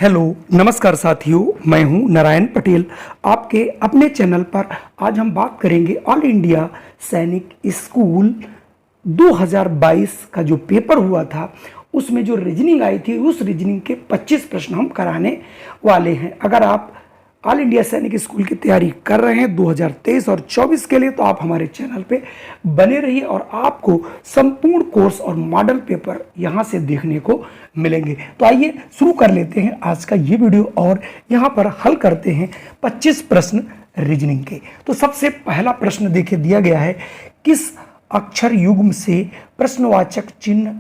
Hello नमस्कार साथियों, मैं हूं नारायण पटेल। आपके अपने चैनल पर आज हम बात करेंगे ऑल इंडिया सैनिक स्कूल 2022 का जो पेपर हुआ था उसमें जो रीजनिंग आई थी उस रीजनिंग के 25 प्रश्न हम कराने वाले हैं। अगर आप ऑल इंडिया सैनिक स्कूल की तैयारी कर रहे हैं 2023 और 24 के लिए तो आप हमारे चैनल पे बने रहिए और आपको संपूर्ण कोर्स और मॉडल पेपर यहाँ से देखने को मिलेंगे। तो आइए शुरू कर लेते हैं आज का ये वीडियो और यहाँ पर हल करते हैं 25 प्रश्न रीजनिंग के। तो सबसे पहला प्रश्न देखिए दिया गया है, किस अक्षर युग्म से प्रश्नवाचक चिन्ह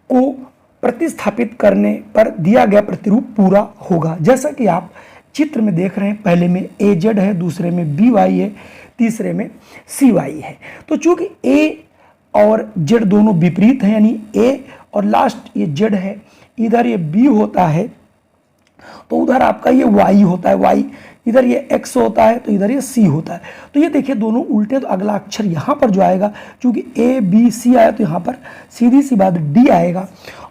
को प्रतिस्थापित करने पर दिया गया प्रतिरूप पूरा होगा। जैसा कि आप चित्र में देख रहे हैं, पहले में ए जेड है, दूसरे में बी वाई है, तीसरे में सी वाई है। तो चूंकि ए और जेड दोनों विपरीत हैं, यानी ए और लास्ट ये जेड है, इधर ये बी होता है तो उधर आपका ये वाई होता है, वाई इधर ये एक्स होता है तो इधर ये सी होता है। तो ये देखिए दोनों उल्टे, तो अगला अक्षर यहाँ पर जो आएगा, चूंकि ए बी सी आया तो यहाँ पर सीधी सी बात डी आएगा।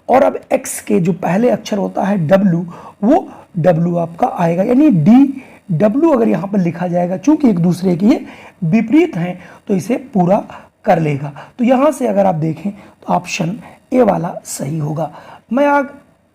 और अब एक्स के जो पहले अक्षर होता है डब्ल्यू, वो डब्ल्यू आपका आएगा, यानी डी डब्ल्यू अगर यहाँ पर लिखा जाएगा, चूंकि एक दूसरे के ये विपरीत हैं तो इसे पूरा कर लेगा। तो यहाँ से अगर आप देखें तो ऑप्शन ए वाला सही होगा। मैं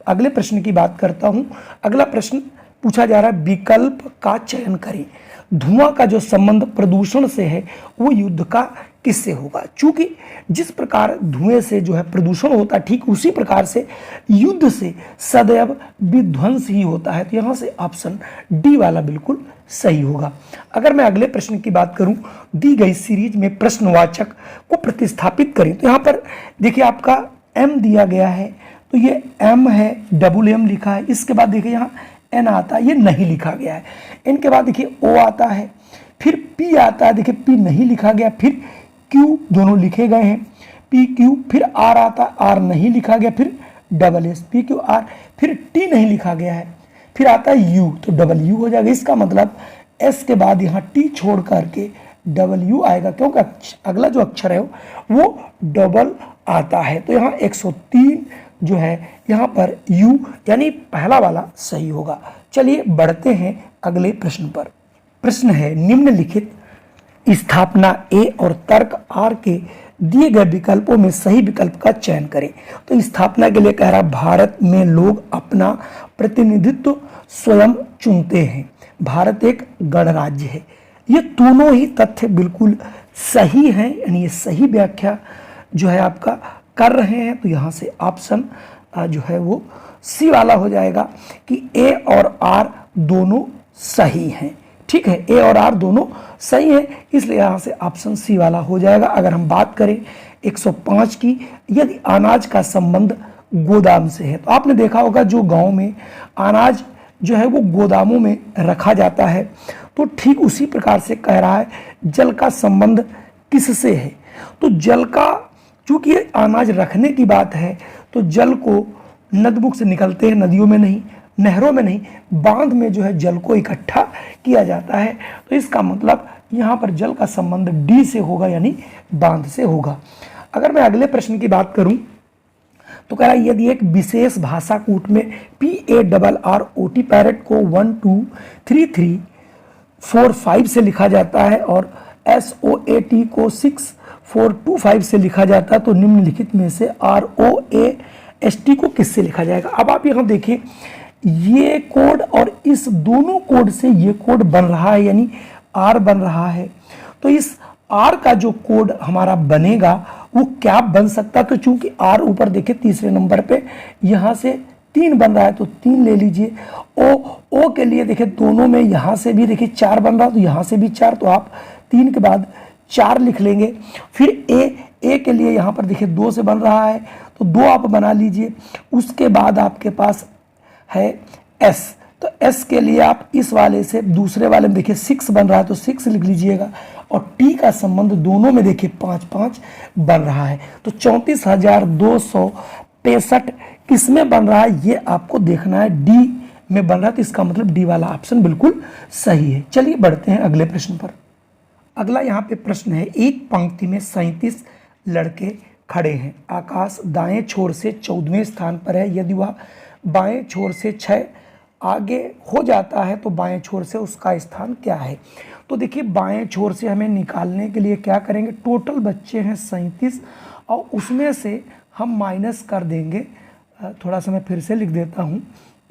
अगले प्रश्न की बात करता हूँ। अगला प्रश्न पूछा जा रहा है, विकल्प का चयन करें। धुआं का जो संबंध प्रदूषण से है वो युद्ध का किससे होगा। चूंकि जिस प्रकार धुएं से जो है प्रदूषण होता है, ठीक उसी प्रकार से युद्ध से सदैव विध्वंस ही होता है। तो यहाँ से ऑप्शन डी वाला बिल्कुल सही होगा। अगर मैं अगले प्रश्न की बात करूं, दी गई सीरीज में प्रश्नवाचक को प्रतिस्थापित करें। तो यहाँ पर देखिए आपका एम दिया गया है, तो ये एम है, डबल एम लिखा है। इसके बाद देखिए यहाँ एन आता है, ये नहीं लिखा गया है। इनके बाद देखिए ओ आता है, फिर पी आता है, देखिए पी नहीं लिखा गया, फिर क्यू दोनों लिखे गए हैं, पी क्यू, फिर आर आता है, आर नहीं लिखा गया, फिर double S, P Q R, फिर टी नहीं लिखा गया है, फिर आता है यू, तो डबल यू हो जाएगा। इसका मतलब एस के बाद यहाँ टी छोड़ करके डबल यू आएगा, क्योंकि अगला जो अक्षर है वो डबल आता है। तो यहाँ 103 जो है यहाँ पर U यानी पहला वाला सही होगा। चलिए बढ़ते हैं अगले प्रश्न पर। प्रश्न है, निम्नलिखित स्थापना A और तर्क R के दिए गए विकल्पों में सही विकल्प का चयन करें। तो स्थापना के लिए कह रहा, भारत में लोग अपना प्रतिनिधित्व स्वयं चुनते हैं। भारत एक गणराज्य है। ये दोनों ही तथ्य बिल्कुल सही हैं, यानी ये सही व्याख्या जो है आपका कर रहे हैं। तो यहाँ से ऑप्शन जो है वो सी वाला हो जाएगा कि ए और आर दोनों सही हैं। ठीक है, ए और आर दोनों सही हैं, इसलिए यहाँ से ऑप्शन सी वाला हो जाएगा। अगर हम बात करें 105 की, यदि अनाज का संबंध गोदाम से है, तो आपने देखा होगा जो गांव में अनाज जो है वो गोदामों में रखा जाता है, तो ठीक उसी प्रकार से कह रहा है जल का संबंध किससे है। तो जल का, चूंकि अनाज रखने की बात है तो जल को नदमुख से निकलते हैं, नदियों में नहीं, नहरों में नहीं, बांध में जो है जल को इकट्ठा किया जाता है। तो इसका मतलब यहाँ पर जल का संबंध डी से होगा, यानी बांध से होगा। अगर मैं अगले प्रश्न की बात करूं तो कह रहा है, यदि एक विशेष भाषा कूट में PARROT पैरेट को 1 2 3 3 4 5 से लिखा जाता है और SOAT को 6 4 2 5 से लिखा जाता है, तो निम्नलिखित में से ROAST को किससे लिखा जाएगा। अब आप यहाँ देखिए, ये कोड और इस दोनों कोड से ये कोड बन रहा है, यानी R बन रहा है। तो इस R का जो कोड हमारा बनेगा वो क्या बन सकता है। तो चूंकि R ऊपर देखिए तीसरे नंबर पे यहाँ से 3 बन रहा है, तो 3 ले लीजिए। ओ के लिए देखिए दोनों में यहाँ से भी देखिए 4 बन रहा है, तो यहाँ से भी 4, तो आप 3 के बाद 4 लिख लेंगे। फिर ए के लिए यहाँ पर देखिए 2 से बन रहा है, तो 2 आप बना लीजिए। उसके बाद आपके पास है एस, तो एस के लिए आप इस वाले से दूसरे वाले में देखिए 6 बन रहा है, तो 6 लिख लीजिएगा। और टी का संबंध दोनों में देखिए 5 5 बन रहा है, तो 34,265 किस में बन रहा है ये आपको देखना है, डी में बन रहा है। तो इसका मतलब डी वाला ऑप्शन बिल्कुल सही है। चलिए बढ़ते हैं अगले प्रश्न पर। अगला यहाँ पे प्रश्न है, एक पंक्ति में 37 लड़के खड़े हैं। आकाश दाएं छोर से 14वें स्थान पर है। यदि वह बाएं छोर से 6 आगे हो जाता है तो बाएं छोर से उसका स्थान क्या है। तो देखिए बाएं छोर से हमें निकालने के लिए क्या करेंगे, टोटल बच्चे हैं 37 और उसमें से हम माइनस कर देंगे, थोड़ा सा मैं फिर से लिख देता हूँ,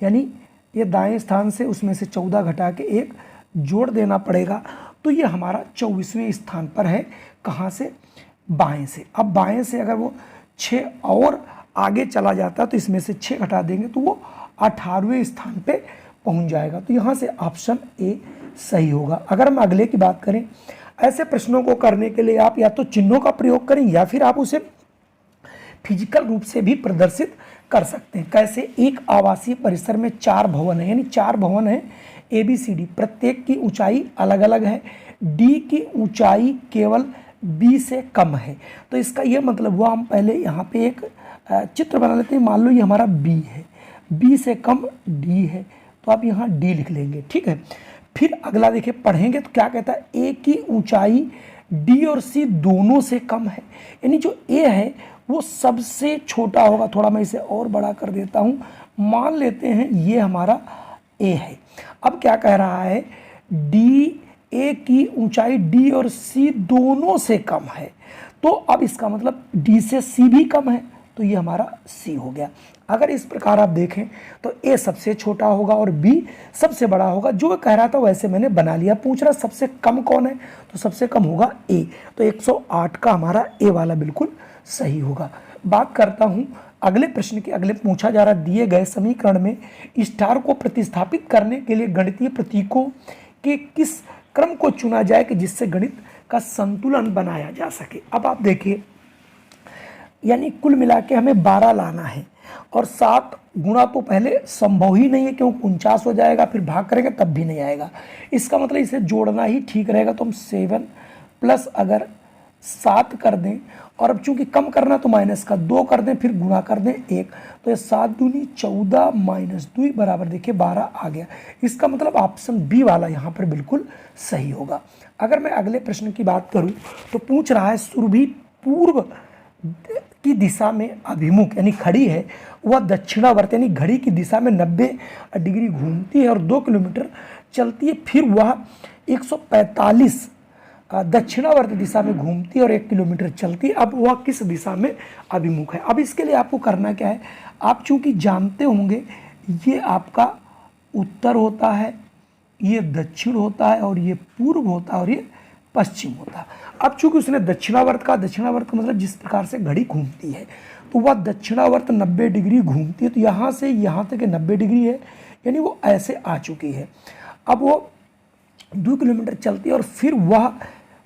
यानी ये दाएं स्थान से उसमें से 14 घटा के 1 जोड़ देना पड़ेगा। तो ये हमारा 24वें स्थान पर है। कहाँ से, बाएं से। अब बाएं से अगर वो 6 और आगे चला जाता तो इसमें से 6 घटा देंगे तो वो 18वें स्थान पे पहुंच जाएगा। तो यहाँ से ऑप्शन ए सही होगा। अगर हम अगले की बात करें, ऐसे प्रश्नों को करने के लिए आप या तो चिन्हों का प्रयोग करें या फिर आप उसे फिजिकल रूप से भी प्रदर्शित कर सकते हैं। कैसे, एक आवासीय परिसर में 4 भवन है, यानी 4 भवन है ABCD, प्रत्येक की ऊंचाई अलग अलग है, D की ऊंचाई केवल B से कम है। तो इसका यह मतलब हुआ, हम पहले यहाँ पे एक चित्र बना लेते हैं। मान लो ये हमारा B है, B से कम D है, तो आप यहाँ D लिख लेंगे, ठीक है। फिर अगला देखिए पढ़ेंगे तो क्या कहता है, A की ऊंचाई D और C दोनों से कम है, यानी जो A है वो सबसे छोटा होगा। थोड़ा मैं इसे और बड़ा कर देता हूँ, मान लेते हैं ये हमारा A है। अब क्या कह रहा है, A की ऊंचाई D और C दोनों से कम है, तो अब इसका मतलब D से C भी कम है, तो ये हमारा C हो गया। अगर इस प्रकार आप देखें तो A सबसे छोटा होगा और B सबसे बड़ा होगा। जो कह रहा था वैसे मैंने बना लिया। पूछ रहा सबसे कम कौन है, तो सबसे कम होगा A, तो 108 का हमारा A वाला बिल्कुल सही होगा। बात करता हूं अगले प्रश्न की। अगले पूछा जा रहा, दिए गए समीकरण में स्टार को प्रतिस्थापित करने के लिए गणितीय प्रतीकों के किस क्रम को चुना जाए कि जिससे गणित का संतुलन बनाया जा सके। अब आप देखिए, यानी कुल मिला के हमें 12 लाना है और 7 गुणा तो पहले संभव ही नहीं है, क्योंकि 49 हो जाएगा, फिर भाग करेंगे तब भी नहीं आएगा। इसका मतलब इसे जोड़ना ही ठीक रहेगा। तो हम 7 प्लस अगर 7 कर दें, और अब चूंकि कम करना तो माइनस का 2 कर दें, फिर गुणा कर दें 1, तो ये 7 दूनी 14 माइनस 2 बराबर देखिए 12 आ गया। इसका मतलब ऑप्शन बी वाला यहाँ पर बिल्कुल सही होगा। अगर मैं अगले प्रश्न की बात करूँ तो पूछ रहा है, सुरभि पूर्व की दिशा में अभिमुख यानी खड़ी है, वह दक्षिणावर्त यानी घड़ी की दिशा में 90 डिग्री घूमती है और 2 किलोमीटर चलती है, फिर वह 145 दक्षिणावर्त दिशा में घूमती है और 1 किलोमीटर चलती है। अब वह किस दिशा में अभिमुख है। अब इसके लिए आपको करना क्या है, आप चूंकि जानते होंगे ये आपका उत्तर होता है, ये दक्षिण होता है, और ये पूर्व होता है, और ये पश्चिम होता है। अब चूंकि उसने दक्षिणावर्त का मतलब जिस प्रकार से घड़ी घूमती है, तो वह दक्षिणावर्त 90 डिग्री घूमती है, तो यहाँ से यहाँ तक 90 डिग्री है, यानी वो ऐसे आ चुकी है। अब वो 2 किलोमीटर चलती है और फिर वह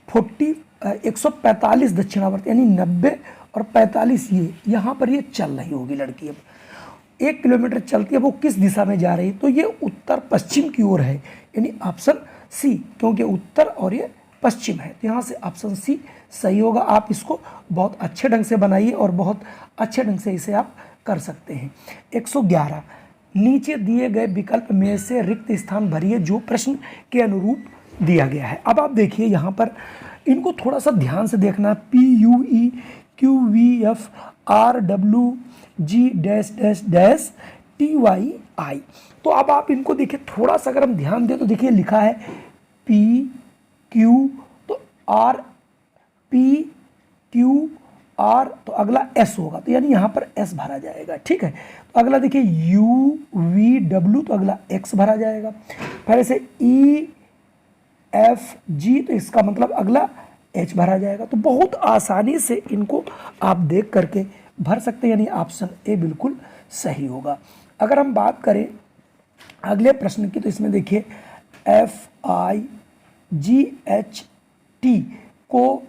145 दक्षिणावर्त यानी 90 और 45 ये यहाँ पर ये चल रही होगी लड़की। अब 1 किलोमीटर चलती है, वो किस दिशा में जा रही है, तो ये उत्तर पश्चिम की ओर है, यानी ऑप्शन सी, क्योंकि उत्तर और ये पश्चिम है, तो यहाँ से ऑप्शन सी सही होगा। आप इसको बहुत अच्छे ढंग से बनाइए और बहुत अच्छे ढंग से इसे आप कर सकते हैं। 111, नीचे दिए गए विकल्प में से रिक्त स्थान भरिए जो प्रश्न के अनुरूप दिया गया है। अब आप देखिए यहाँ पर इनको थोड़ा सा ध्यान से देखना, PUEQVFRWG'TYI। तो अब आप इनको देखिए थोड़ा सा, अगर हम ध्यान दें तो देखिए लिखा है PQ, तो RPQR, तो अगला S होगा, तो यानी यहाँ पर S भरा जाएगा, ठीक है। तो अगला देखिए UVW, तो अगला X भरा जाएगा। फिर ऐसे EFG, तो इसका मतलब अगला H भरा जाएगा। तो बहुत आसानी से इनको आप देख करके भर सकते हैं, यानी ऑप्शन ए बिल्कुल सही होगा। अगर हम बात करें अगले प्रश्न की, तो इसमें देखिए FIGHT को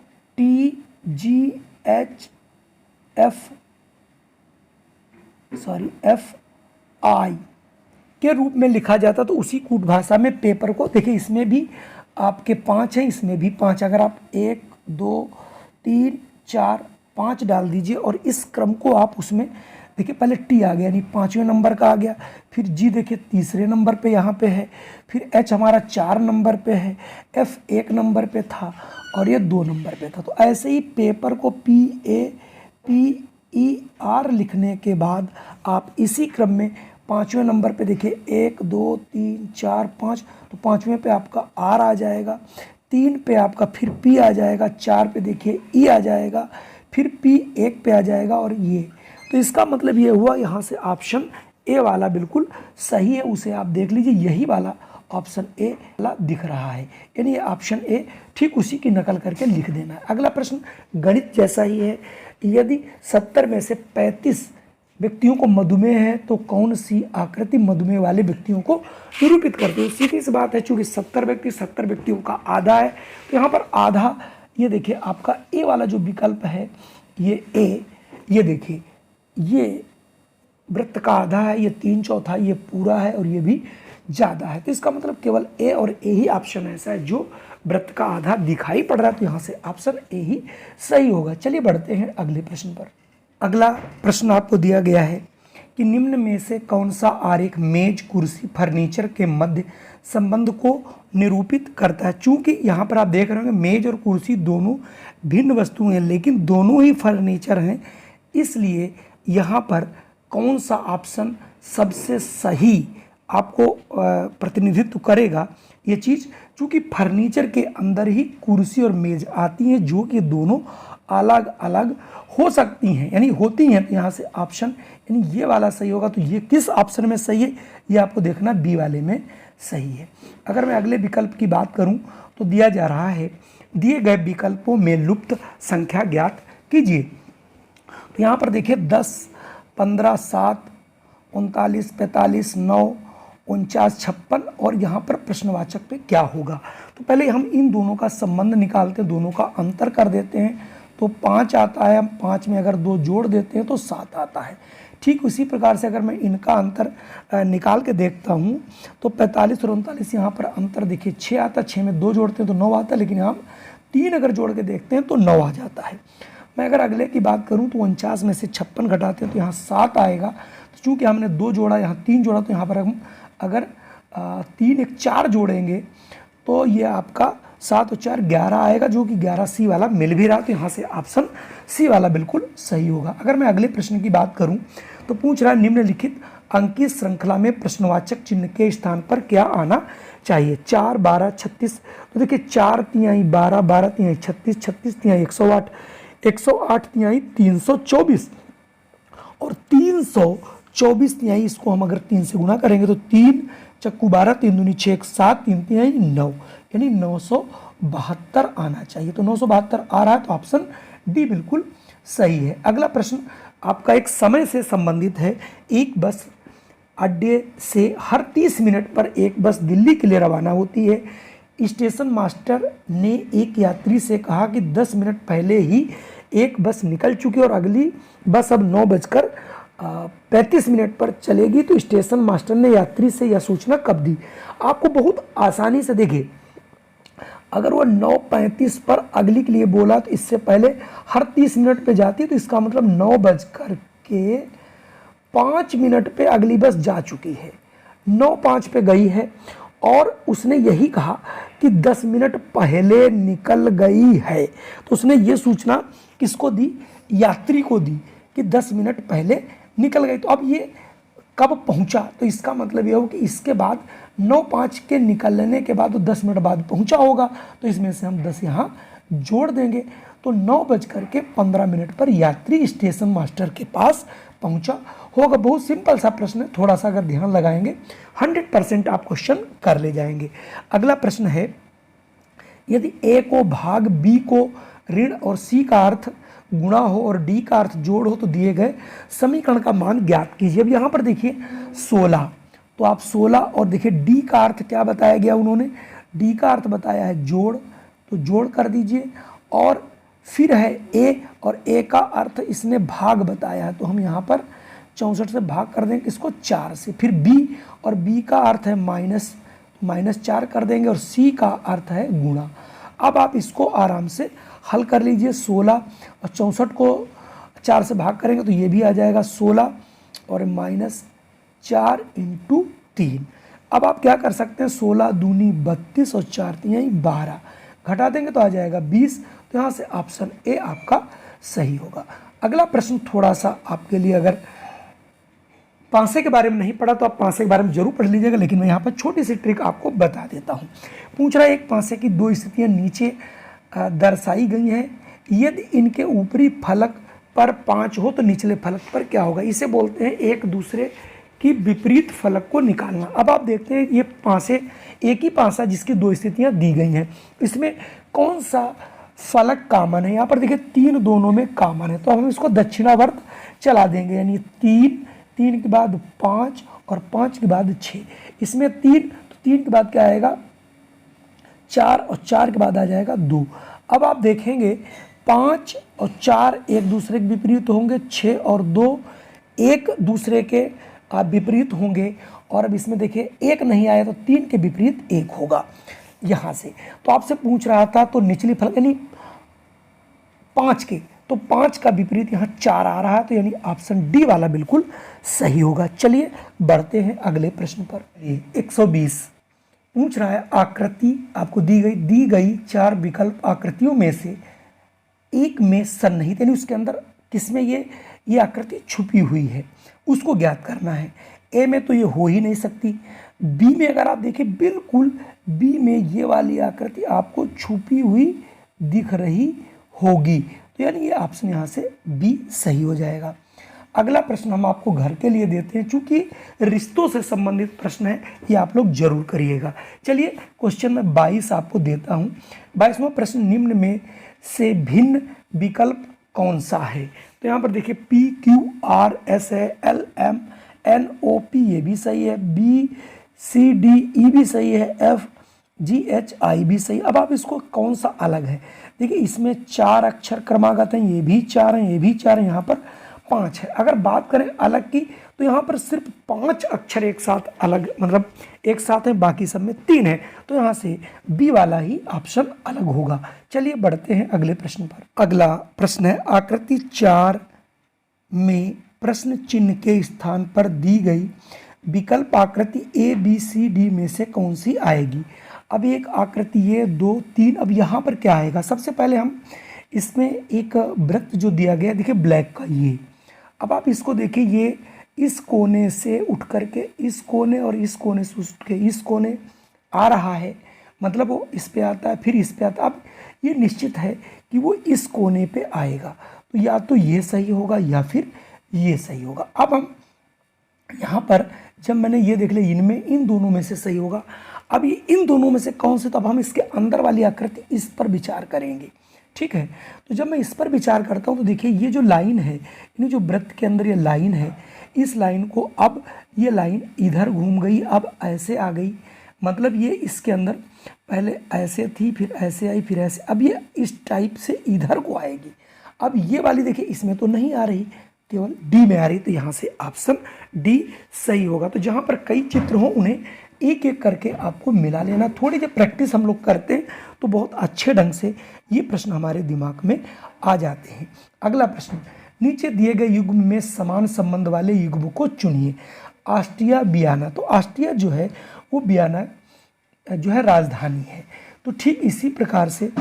FI के रूप में लिखा जाता, तो उसी कूट भाषा में पेपर को देखिए, इसमें भी आपके 5 हैं, इसमें भी 5, अगर आप 1 2 3 4 5 डाल दीजिए और इस क्रम को आप उसमें देखिए, पहले टी आ गया यानी 5वें नंबर का आ गया, फिर जी देखिए 3रे नंबर पे यहाँ पे है, फिर एच हमारा 4 नंबर पे है, एफ 1 नंबर पे था और ये 2 नंबर पे था। तो ऐसे ही पेपर को PAPER लिखने के बाद आप इसी क्रम में पाँचवें नंबर पे देखिए 1 2 3 4 5, तो पाँचवें पे आपका आर आ जाएगा, 3 पे आपका फिर पी आ जाएगा, 4 पे देखिए ई आ जाएगा, फिर पी 1 पे आ जाएगा और ये। तो इसका मतलब ये हुआ यहाँ से ऑप्शन ए वाला बिल्कुल सही है, उसे आप देख लीजिए, यही वाला ऑप्शन ए वाला दिख रहा है, यानी ये ऑप्शन ए ठीक उसी की नकल करके लिख देना है। अगला प्रश्न गणित जैसा ही है, यदि 70 में से 35 व्यक्तियों को मधुमेह है तो कौन सी आकृति मधुमेह वाले व्यक्तियों को निरूपित करती है। सीधी सी बात है, चूंकि 70 व्यक्तियों का आधा है, तो यहाँ पर आधा, ये देखिए आपका ए वाला जो विकल्प है, ये ए, ये देखिए ये वृत्त का आधा है, ये 3/4, ये पूरा है और ये भी ज़्यादा है, तो इसका मतलब केवल ए और ए ही ऑप्शन ऐसा है जो वृत्त का आधा दिखाई पड़ रहा है, तो यहाँ से ऑप्शन ए ही सही होगा। चलिए बढ़ते हैं अगले प्रश्न पर। अगला प्रश्न आपको दिया गया है कि निम्न में से कौन सा आरेख मेज, कुर्सी, फर्नीचर के मध्य संबंध को निरूपित करता है। चूंकि यहाँ पर आप देख रहे होंगे मेज और कुर्सी दोनों भिन्न वस्तुएं हैं, लेकिन दोनों ही फर्नीचर हैं, इसलिए यहाँ पर कौन सा ऑप्शन सबसे सही आपको प्रतिनिधित्व करेगा ये चीज़। चूँकि फर्नीचर के अंदर ही कुर्सी और मेज आती हैं, जो कि दोनों अलग अलग हो सकती हैं, यानी होती हैं, तो यहाँ से ऑप्शन यानी ये वाला सही होगा। तो ये किस ऑप्शन में सही है, ये आपको देखना बी वाले में सही है। अगर मैं अगले विकल्प की बात करूँ तो दिया जा रहा है, दिए गए विकल्पों में लुप्त संख्या ज्ञात कीजिए। तो यहाँ पर देखिए 10, 15, 7, 39, 45, 9, 49, 56 और यहाँ पर प्रश्नवाचक पे क्या होगा। तो पहले हम इन दोनों का संबंध निकालते हैं, दोनों का अंतर कर देते हैं, तो 5 आता है, हम 5 में अगर 2 जोड़ देते हैं तो 7 आता है। ठीक उसी प्रकार से अगर मैं इनका अंतर निकाल के देखता हूँ तो 45 और 39 यहाँ पर अंतर देखिए 6 आता है, 6 में 2 जोड़ते हैं तो 9 आता है, लेकिन हम 3 अगर जोड़ के देखते हैं तो 9 आ जाता है। मैं अगर अगले की बात करूं तो 49 में से 56 घटाते हैं तो यहाँ 7 आएगा। तो चूँकि हमने 2 जोड़ा, यहाँ 3 जोड़ा, तो यहाँ पर हम अगर 3 1 4 जोड़ेंगे तो ये आपका 7 और 4 11 आएगा, जो कि 11 सी वाला मिल भी रहा, तो यहाँ से ऑप्शन सी वाला बिल्कुल सही होगा। अगर मैं अगले प्रश्न की बात करूँ तो पूछ रहा है निम्नलिखित अंकीय श्रृंखला में प्रश्नवाचक चिन्ह के स्थान पर क्या आना चाहिए। 4, 12, 36, तो देखिए 4 तिहाई 12, 12 तिहाई 36, 36 तिहाई 108, 108 तिहाई 324 और 324 तिहाई, इसको हम अगर 3 से गुणा करेंगे तो 3 चक्कू 12, 3 दूनी 6, 7, 3 तिहाई 9, यानी 972 आना चाहिए। तो 972 आ रहा है, तो ऑप्शन डी बिल्कुल सही है। अगला प्रश्न आपका एक समय से संबंधित है। एक बस अड्डे से हर 30 मिनट पर एक बस दिल्ली के लिए रवाना होती है। स्टेशन मास्टर ने एक यात्री से कहा कि 10 मिनट पहले ही एक बस निकल चुकी और अगली बस अब 9:35 पर चलेगी। तो स्टेशन मास्टर ने यात्री से यह सूचना कब दी। आपको बहुत आसानी से देखिए, अगर वो 9:35 पर अगली के लिए बोला तो इससे पहले हर 30 मिनट पे जाती है, तो इसका मतलब 9:05 पे अगली बस जा चुकी है, 9:05 पे गई है और उसने यही कहा कि 10 मिनट पहले निकल गई है। तो उसने ये सूचना किसको दी, यात्री को दी कि 10 मिनट पहले निकल गई। तो अब ये कब पहुंचा, तो इसका मतलब ये हो कि इसके बाद 9:05 के निकलने के बाद वो 10 मिनट बाद पहुंचा होगा, तो इसमें से हम 10 यहाँ जोड़ देंगे। तो 9:15 पर यात्री स्टेशन मास्टर के पास पहुंचा होगा। बहुत सिंपल सा प्रश्न है, थोड़ा सा अगर ध्यान लगाएंगे 100% आप क्वेश्चन कर ले जाएंगे। अगला प्रश्न है, यदि ए को भाग बी को ऋण और सी का अर्थ गुणा हो और डी का अर्थ जोड़ हो तो दिए गए समीकरण का मान ज्ञात कीजिए। अब यहाँ पर देखिए 16, तो आप 16 और देखिए डी का अर्थ क्या बताया गया, उन्होंने डी का अर्थ बताया है जोड़, तो जोड़ कर दीजिए। और फिर है ए, और ए का अर्थ इसने भाग बताया है, तो हम यहाँ पर 64 से भाग कर देंगे इसको 4 से। फिर बी, और बी का अर्थ है -4 कर देंगे, और सी का अर्थ है गुणा। अब आप इसको आराम से हल कर लीजिए। 16 और 64 को 4 से भाग करेंगे तो ये भी आ जाएगा 16 और -4 × 3। अब आप क्या कर सकते हैं, 16 दूनी 32 और 4 तिहाई 12, घटा देंगे तो आ जाएगा 20। तो यहाँ से ऑप्शन ए आपका सही होगा। अगला प्रश्न थोड़ा सा आपके लिए अगर पासे के बारे में नहीं पढ़ा तो आप पासे के बारे में जरूर पढ़ लीजिएगा, लेकिन मैं यहाँ पर छोटी सी ट्रिक आपको बता देता हूँ। पूछ रहा है एक पासे की दो स्थितियाँ नीचे दर्शाई गई हैं, यदि इनके ऊपरी फलक पर 5 हो तो निचले फलक पर क्या होगा। इसे बोलते हैं एक दूसरे की विपरीत फलक को निकालना। अब आप देखते हैं ये पासे, एक ही पासा जिसकी दो स्थितियाँ दी गई हैं, इसमें कौन सा फलक कॉमन है। यहाँ पर देखिए 3 दोनों में कॉमन है, तो हम इसको दक्षिणावर्त चला देंगे, यानी 3 के बाद 5 और 5 के बाद 6। इसमें 3, तो 3 के बाद क्या आएगा 4 और 4 के बाद आ जाएगा 2। अब आप देखेंगे 5 और 4 एक दूसरे के विपरीत होंगे, 6 और 2 एक दूसरे के विपरीत होंगे। और अब इसमें देखिए 1 नहीं आया तो 3 के विपरीत 1 होगा यहाँ से। तो आपसे पूछ रहा था तो निचली फलक यानी 5 के, तो 5 का विपरीत यहाँ 4 आ रहा है, तो यानी ऑप्शन डी वाला बिल्कुल सही होगा। चलिए बढ़ते हैं अगले प्रश्न पर। 120 पूछ रहा है आकृति आपको दी गई 4 विकल्प आकृतियों में से एक में सन्निहित, यानी उसके अंदर किसमें ये आकृति छुपी हुई है उसको ज्ञात करना है। ए में तो ये हो ही नहीं सकती, बी में अगर आप देखें बिल्कुल बी में ये वाली आकृति आपको छुपी हुई दिख रही होगी, तो यानी ये ऑप्शन यहाँ से बी सही हो जाएगा। अगला प्रश्न हम आपको घर के लिए देते हैं, चूंकि रिश्तों से संबंधित प्रश्न है, ये आप लोग जरूर करिएगा। चलिए क्वेश्चन में 22 आपको देता हूँ। 22वां प्रश्न, निम्न में से भिन्न विकल्प कौन सा है। तो यहाँ पर देखिए P Q R S है, L M N O P ये भी सही है, B C D E भी सही है, F G H I भी सही। अब आप इसको कौन सा अलग है, देखिए इसमें 4 अक्षर क्रमागत हैं, ये भी 4 हैं, ये भी 4 हैं, यहाँ पर 5 है। अगर बात करें अलग की तो यहाँ पर सिर्फ 5 अक्षर एक साथ अलग, मतलब एक साथ हैं, बाकी सब में 3 है, तो यहाँ से बी वाला ही ऑप्शन अलग होगा। चलिए बढ़ते हैं अगले प्रश्न पर। अगला प्रश्न है आकृति 4 में प्रश्न चिन्ह के स्थान पर दी गई विकल्प आकृति ए बी सी डी में से कौन सी आएगी। अब एक आकृति ये 2 3, अब यहाँ पर क्या आएगा। सबसे पहले हम इसमें एक वृत्त जो दिया गया देखिए ब्लैक का, ये अब आप इसको देखिए, ये इस कोने से उठ करके इस कोने और इस कोने से उठ के इस कोने आ रहा है, मतलब वो इस पे आता है फिर इस पे आता है। अब ये निश्चित है कि वो इस कोने पे आएगा, तो या तो ये सही होगा या फिर ये सही होगा। अब हम यहाँ पर जब मैंने ये देख लिया इनमें इन दोनों में से सही होगा। अब ये इन दोनों में से कौन से, तो अब हम इसके अंदर वाली आकृति इस पर विचार करेंगे, ठीक है। तो जब मैं इस पर विचार करता हूँ तो देखिए ये जो लाइन है, यानी जो वृत्त के अंदर ये लाइन है, इस लाइन को, अब ये लाइन इधर घूम गई, अब ऐसे आ गई, मतलब ये इसके अंदर पहले ऐसे थी फिर ऐसे आई फिर ऐसे, अब ये इस टाइप से इधर को आएगी। अब ये वाली देखिए इसमें तो नहीं आ रही, केवल डी में आ रही, तो यहाँ से ऑप्शन डी सही होगा। तो जहाँ पर कई चित्र हों उन्हें एक एक करके आपको मिला लेना। थोड़ी देर प्रैक्टिस हम लोग करते हैं तो बहुत अच्छे ढंग से ये प्रश्न हमारे दिमाग में आ जाते हैं। अगला प्रश्न, नीचे दिए गए युग्म में समान संबंध वाले युग्म को चुनिए। ऑस्ट्रिया वियना, तो ऑस्ट्रिया जो है वो वियना जो है राजधानी है, तो ठीक इसी प्रकार से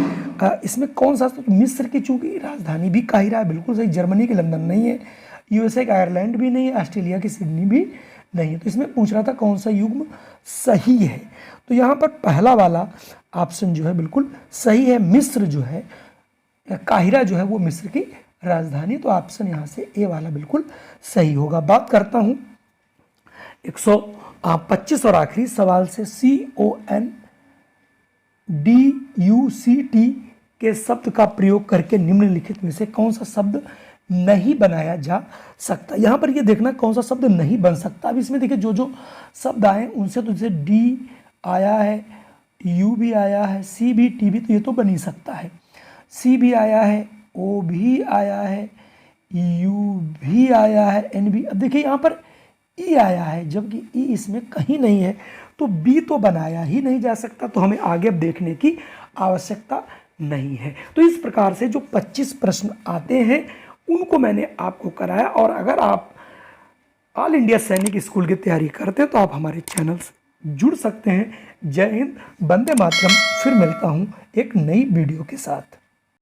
इसमें कौन सा, तो मिस्र की चूंकि राजधानी भी काहिरा है, बिल्कुल सही। जर्मनी की लंदन नहीं है, यूएसए का आयरलैंड भी नहीं है, ऑस्ट्रेलिया की सिडनी भी नहीं है। तो इसमें पूछ रहा था कौन सा युग्म सही है, तो यहाँ पर पहला वाला ऑप्शन जो है बिल्कुल सही है। मिस्र जो है, काहिरा जो है वो मिस्र की राजधानी, तो ऑप्शन यहाँ से ए वाला बिल्कुल सही होगा। बात करता हूँ 125 और आखिरी सवाल से, CONDUCT के शब्द का प्रयोग करके निम्नलिखित में से कौन सा शब्द नहीं बनाया जा सकता। यहाँ पर ये देखना कौन सा शब्द नहीं बन सकता। अब इसमें देखिए जो जो शब्द आए उनसे, तो जैसे डी आया है, यू भी आया है, सी भी, टी भी, तो ये तो बन ही सकता है। सी भी आया है, ओ भी आया है, यू भी आया है, एन भी। अब देखिए यहाँ पर ई आया है, जबकि ई इसमें कहीं नहीं है, तो बी तो बनाया ही नहीं जा सकता, तो हमें आगे अब देखने की आवश्यकता नहीं है। तो इस प्रकार से जो 25 प्रश्न आते हैं उनको मैंने आपको कराया। और अगर आप ऑल इंडिया सैनिक स्कूल की तैयारी करते हैं तो आप हमारे चैनल से जुड़ सकते हैं। जय हिंद, वंदे मातरम। फिर मिलता हूँ एक नई वीडियो के साथ।